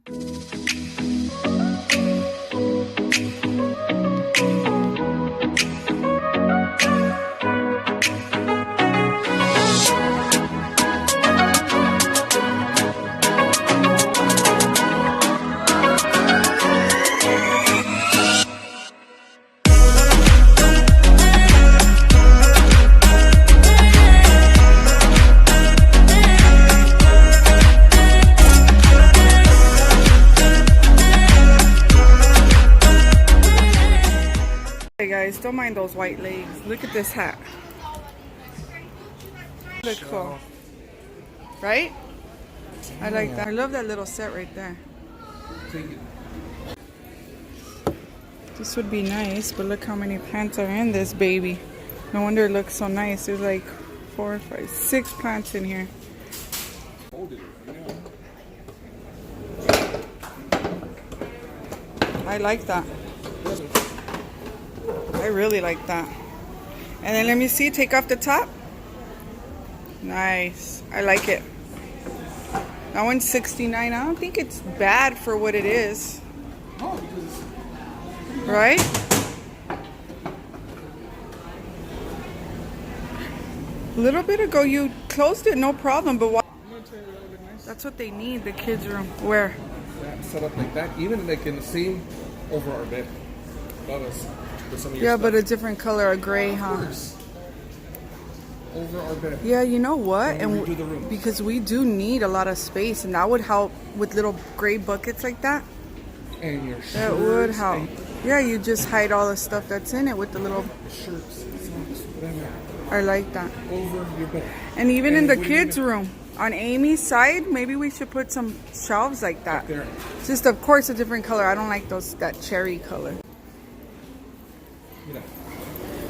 Hey guys, don't mind those white legs. Look at this hat. Look cool. Right? I like that. I love that little set right there. This would be nice, but look how many plants are in this baby. No wonder it looks so nice. There's like 4, 5, 6 plants in here. I like that. I really like that. And then let me see, take off the top. Nice. I like it. That one's $69. I don't think it's bad for what it is. Right? A little bit ago you closed it, no problem, but why? That's what they need, the kids' room. Where? Yeah, set up like that, even like in the same over our bed. Yeah, but a different color, a gray, huh? Over our bed. Yeah, you know what? And because we do need a lot of space, and that would help with little gray buckets like that. And your shirts. That would help. Yeah, you just hide all the stuff that's in it with the little shirts, socks, whatever. I like that. Over your bed. And even in the kids' room, on Amy's side, maybe we should put some shelves like that. There. Just, of course, a different color. I don't like that cherry color.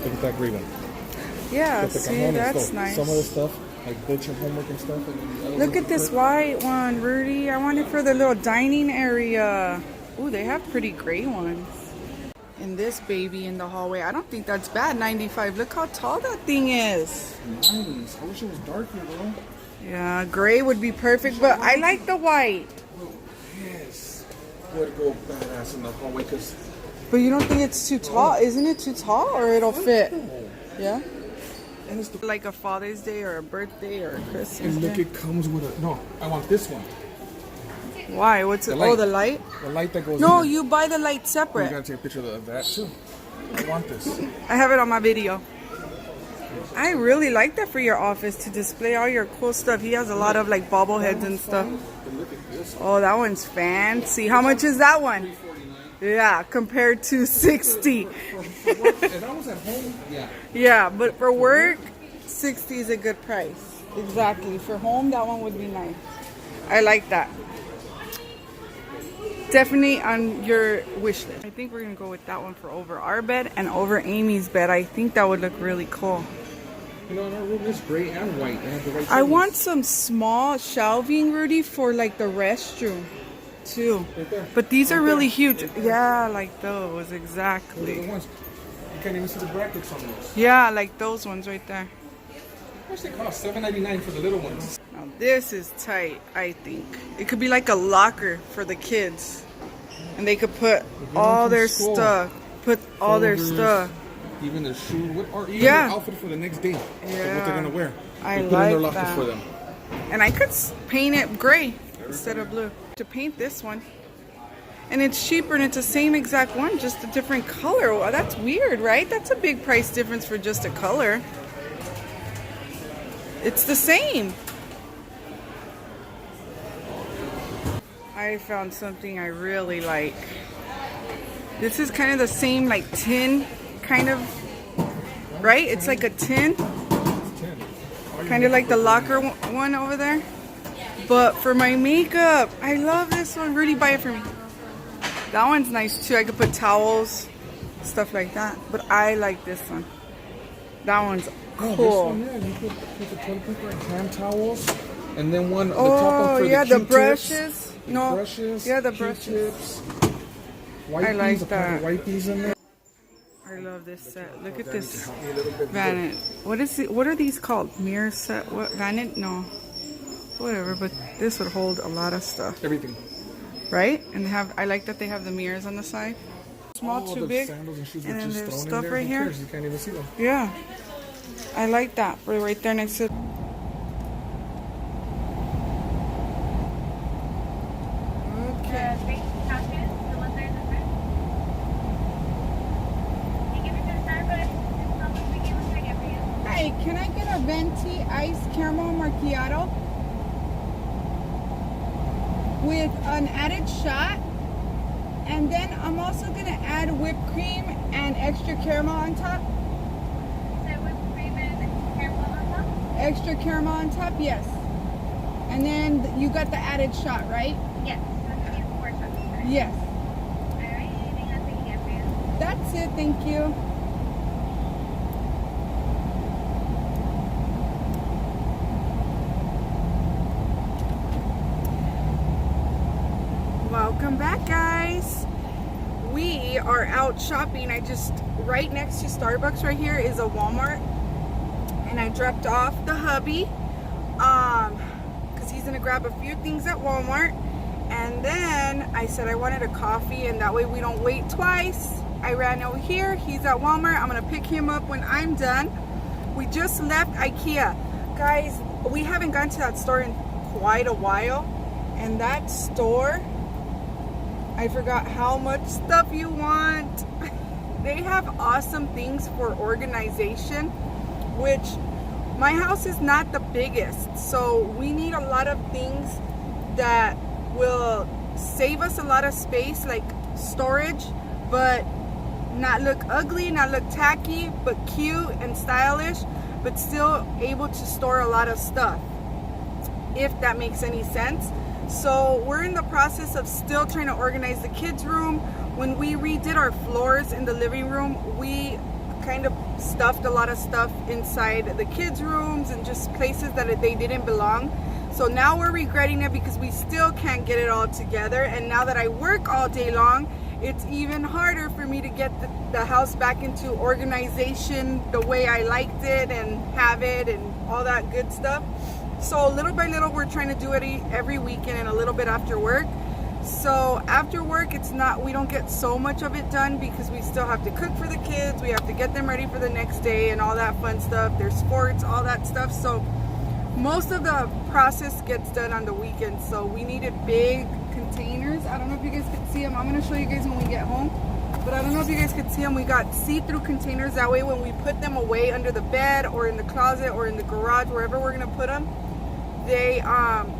Look at that gray one. Yeah, see, that's nice. Some of the stuff, like build your homework and stuff. And look at this white one, Rudy. I want it for the little dining area. Ooh, they have pretty gray ones. And this baby in the hallway, I don't think that's bad. 95. Look how tall that thing is. Nice. I wish it was darker, bro. Yeah, gray would be perfect, but I like the white. Yes. Would go badass in the hallway, because. But you don't think it's too tall? Isn't it too tall, or it'll fit? Yeah. And it's like a Father's Day or a birthday or a Christmas. And look, it comes with a. No, I want this one. Why? What's it? Oh, the light? The light that goes. No, you buy the light separate. You gotta take a picture of that too. I want this. I have it on my video. I really like that for your office to display all your cool stuff. He has a lot of like bobbleheads and stuff. Oh, that one's fancy. How much is that one? Yeah, compared to 60. For work, if I was at home, yeah. Yeah, but for work, 60 is a good price. Exactly. For home, that one would be nice. I like that. Definitely on your wish list. I think we're going to go with that one for over our bed and over Amy's bed. I think that would look really cool. You know, in our room is gray and white. They have the right I want some small shelving, Rudy, for like the restroom too. Right, but these are really huge. Yeah, like those, exactly. You can't even see the brackets on those. Yeah, like those ones right there. How much they cost? $7.99 for the little ones. Now this is tight, I think. It could be like a locker for the kids. And they could put all their stuff. Put all their stuff. Even their shoe, or even their outfit for the next day. Yeah. Like what they're gonna wear. I like like their lockers that. For them. And I could paint it gray instead of blue. To paint this one. And it's cheaper and it's the same exact one, just a different color. Well, that's weird, right? That's a big price difference for just a color. It's the same. I found something I really like. This is kind of the same like tin kind of, right? It's like a tin. Kind of like the locker one over there. But for my makeup, I love this one. Rudy, buy it for me. That one's nice too. I could put towels, stuff like that. But I like this one. That one's cool. This one, yeah. You put the toilet paper and hand towels. And then one, the top one for yeah, the the brushes. No, brushes, yeah, the brushes. I like that. Wipes in there. I love this set. Look at this vanity. What is it? What are these called? Mirror set? What vanity? No, whatever. But this would hold a lot of stuff. Everything. right? And they have, I like that they have the mirrors on the side. Small, All too the big. sandals and shoes And are then just there's thrown in stuff there. right Who here. cares? You can't even see them. Yeah. I like that. Right there next to. Okay. Hi, can I get a venti iced caramel macchiato with an added shot? And then I'm also gonna add whipped cream and extra caramel on top. So whipped cream and caramel on top? Extra caramel on top, yes. And then you got the added shot, right? Yes. So I'm gonna get 4 shots, correct? Yes. Alright, anything else I can get for you? That's it, thank you. Welcome back, guys. We are out shopping. Right next to Starbucks right here is a Walmart. And I dropped off the hubby because he's gonna grab a few things at Walmart. And then I said I wanted a coffee, and that way we don't wait twice. I ran over here, he's at Walmart. I'm gonna pick him up when I'm done. We just left Ikea. Guys, we haven't gone to that store in quite a while. And that store, I forgot how much stuff you want. They have awesome things for organization, which my house is not the biggest. So we need a lot of things that will save us a lot of space, like storage, but not look ugly, not look tacky, but cute and stylish, but still able to store a lot of stuff, if that makes any sense. So we're in the process of still trying to organize the kids' room. When we redid our floors in the living room, we kind of stuffed a lot of stuff inside the kids' rooms and just places that they didn't belong. So now we're regretting it because we still can't get it all together. And now that I work all day long, it's even harder for me to get the house back into organization the way I liked it and have it and all that good stuff. So little by little, we're trying to do it every weekend and a little bit after work. So after work, we don't get so much of it done because we still have to cook for the kids. We have to get them ready for the next day and all that fun stuff. There's sports, all that stuff. So most of the process gets done on the weekend. So we needed big containers. I don't know if you guys could see them. I'm going to show you guys when we get home. But I don't know if you guys could see them. We got see-through containers. That way when we put them away under the bed or in the closet or in the garage, wherever we're going to put them,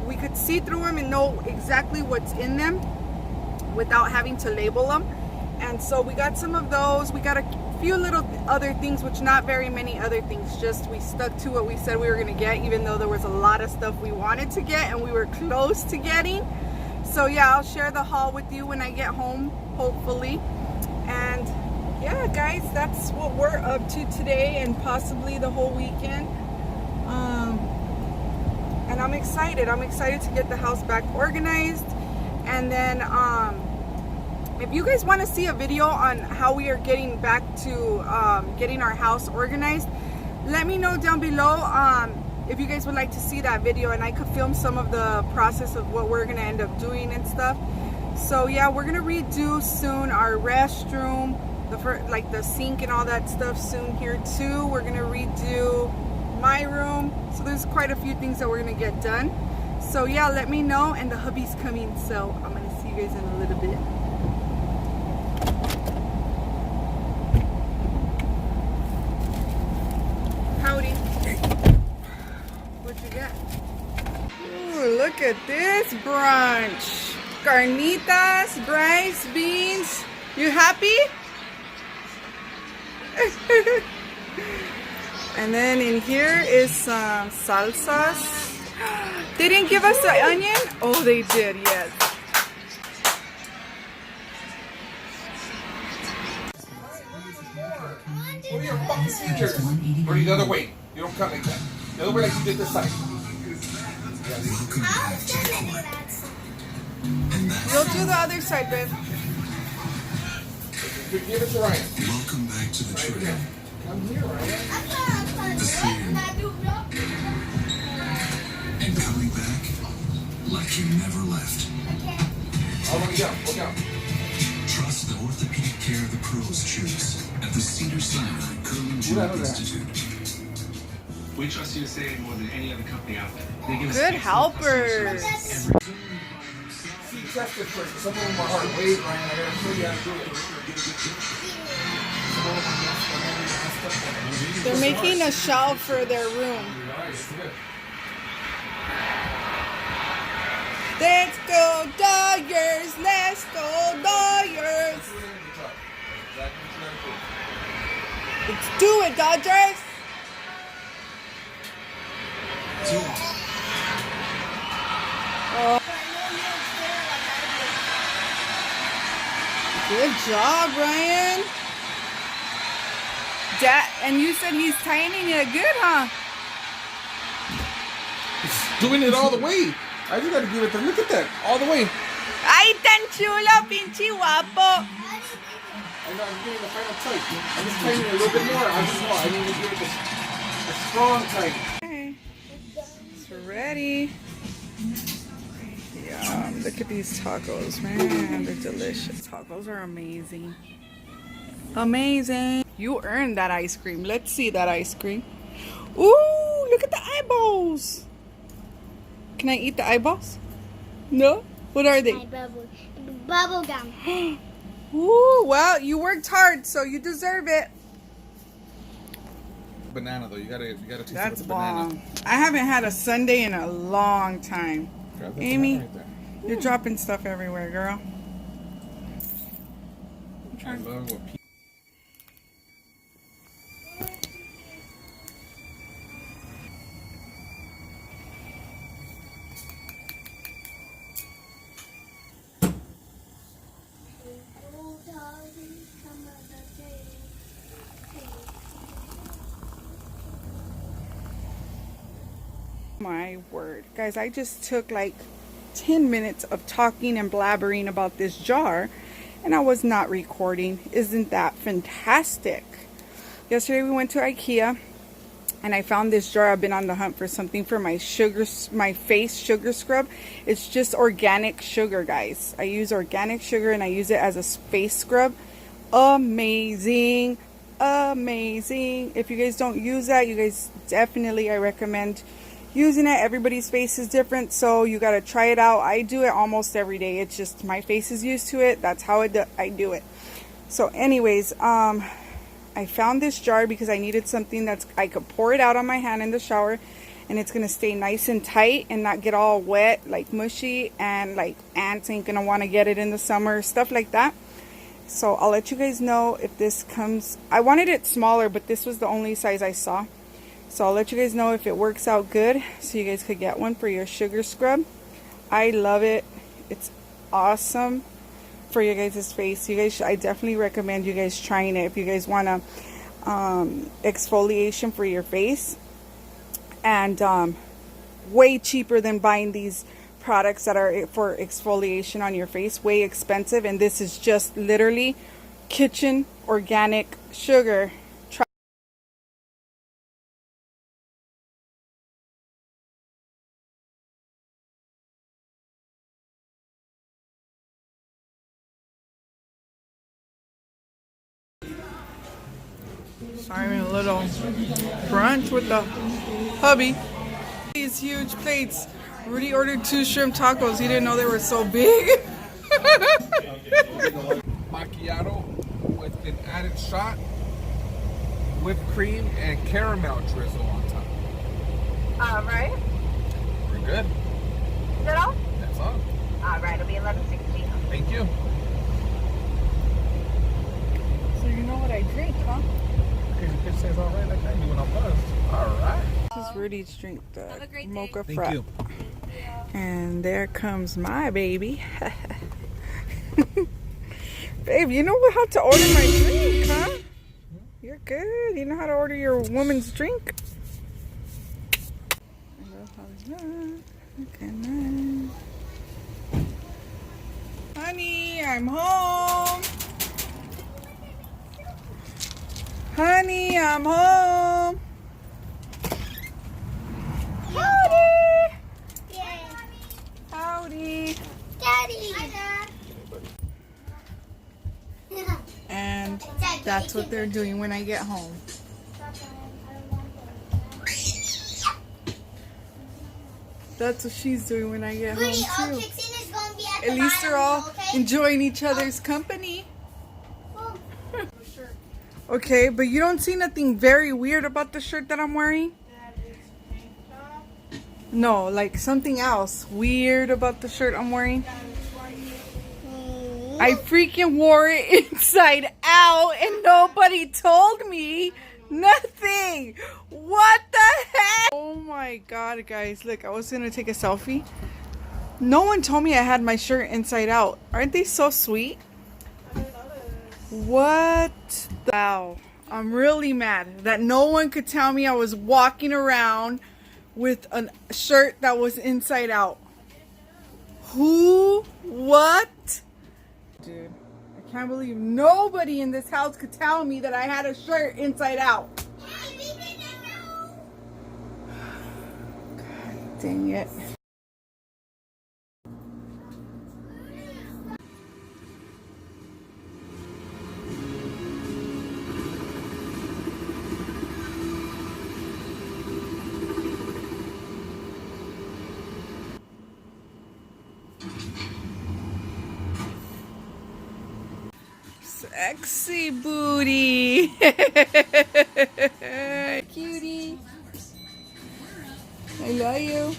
we could see through them and know exactly what's in them without having to label them. And so we got some of those. We got a few little other things, which not very many other things, just we stuck to what we said we were going to get, even though there was a lot of stuff we wanted to get and we were close to getting. So yeah, I'll share the haul with you when I get home, hopefully. And yeah, guys, that's what we're up to today and possibly the whole weekend. And I'm excited. I'm excited to get the house back organized. And then if you guys want to see a video on how we are getting back to getting our house organized, let me know down below if you guys would like to see that video, and I could film some of the process of what we're going to end up doing and stuff. So yeah, we're going to redo soon our restroom, like the sink and all that stuff soon here too. We're going to redo my room. So there's quite a few things that we're gonna get done. So yeah, let me know. And the hubby's coming, so I'm gonna see you guys in a little bit. Howdy. What'd you get? Ooh, look at this brunch. Carnitas, rice, beans. You happy? And then in here is some salsas. They didn't give us the onion? Oh, they did, yes. What are your fucking features? Or the other way. You don't cut like that. The other way like you did this side. You'll do the other side, babe. Give it to Ryan. Welcome back to the trail. Come here, Ryan. The fear. And coming back like you never left. All the way down. Look out. Trust the orthopedic care the pros choose at the Cedars-Sinai Curlin Joint Institute. We trust you to say it more than any other company out there. They give us Good excellent customer helpers. service every- See, that's the trick. Some of them are hard. Wait, Ryan, I gotta show you how to do it. They're making a shelf for their room. Let's go Dodgers! Let's go Dodgers! Let's do it, Dodgers! Oh. Good job, Ryan. And you said he's tightening it good, huh? Doing it all the way. I just gotta give it the look at that. All the way. ¡Ay, tan chulo, pinche guapo! I know, I'm giving the final tight. I'm just tightening it a little bit more. I just know I need to give it a strong tight. Okay. It's ready. Yum. Look at these tacos, man. They're delicious. Tacos are amazing. Amazing. You earned that ice cream. Let's see that ice cream. Ooh, look at the eyeballs. Can I eat the eyeballs? No? What are they? Bubble gum. Ooh, well, you worked hard, so you deserve it. Banana though, you gotta taste That's the banana. bomb. I haven't had a sundae in a long time. Grab that Amy, banana right there. you're dropping stuff everywhere, girl. I love what My word. Guys, I just took like 10 minutes of talking and blabbering about this jar, and I was not recording. Isn't that fantastic? Yesterday we went to Ikea, and I found this jar. I've been on the hunt for something for my face sugar scrub. It's just organic sugar, guys. I use organic sugar, and I use it as a face scrub. Amazing. Amazing. If you guys don't use that, you guys definitely, I recommend using it. Everybody's face is different, so you got to try it out. I do it almost every day. It's just my face is used to it. That's how I do it. So anyways, I found this jar because I needed something I could pour it out on my hand in the shower, and it's gonna stay nice and tight and not get all wet, like mushy, and like ants ain't gonna want to get it in the summer, stuff like that. So I'll let you guys know if this comes. I wanted it smaller, but this was the only size I saw. So I'll let you guys know if it works out good, so you guys could get one for your sugar scrub. I love it. It's awesome for your guys' face. You guys, I definitely recommend you guys trying it if you guys want to exfoliation for your face. And way cheaper than buying these products that are for exfoliation on your face. Way expensive, and this is just literally kitchen organic sugar. So I'm in a little brunch with the hubby. These huge plates. Rudy ordered 2 shrimp tacos. He didn't know they were so big. macchiato with an added shot, whipped cream, and caramel drizzle on top. All right. We're good. Is that all? That's all. All right. It'll be 11:60. Thank you. So you know what I drink, huh? It says all right like I do when I'm buzzed. All right. This is Rudy's drink, the a great day. mocha Thank frap. you. And there comes my baby. Babe, you know how to order my drink, huh? You're good. You know how to order your woman's drink. Okay, nice. Honey, I'm home. Honey, I'm home. Howdy. Yay. Howdy. Daddy. Hi, Dad. That's what they're doing when I get home. That's what she's doing when I get home too. At least they're all enjoying each other's company. Okay, but you don't see nothing very weird about the shirt that I'm wearing? No, like something else weird about the shirt I'm wearing. I freaking wore it inside out and nobody told me nothing. What the heck? Oh my god, guys. Look, I was gonna take a selfie. No one told me I had my shirt inside out. Aren't they so sweet? What? Wow. I'm really mad that no one could tell me I was walking around with a shirt that was inside out. Who? What? Dude, I can't believe nobody in this house could tell me that I had a shirt inside out. God dang it. Sexy booty. Cutie. I love you.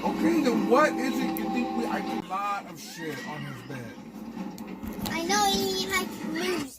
Okay, then what is it you think I do? A lot of shit on his bed. I know he likes moves.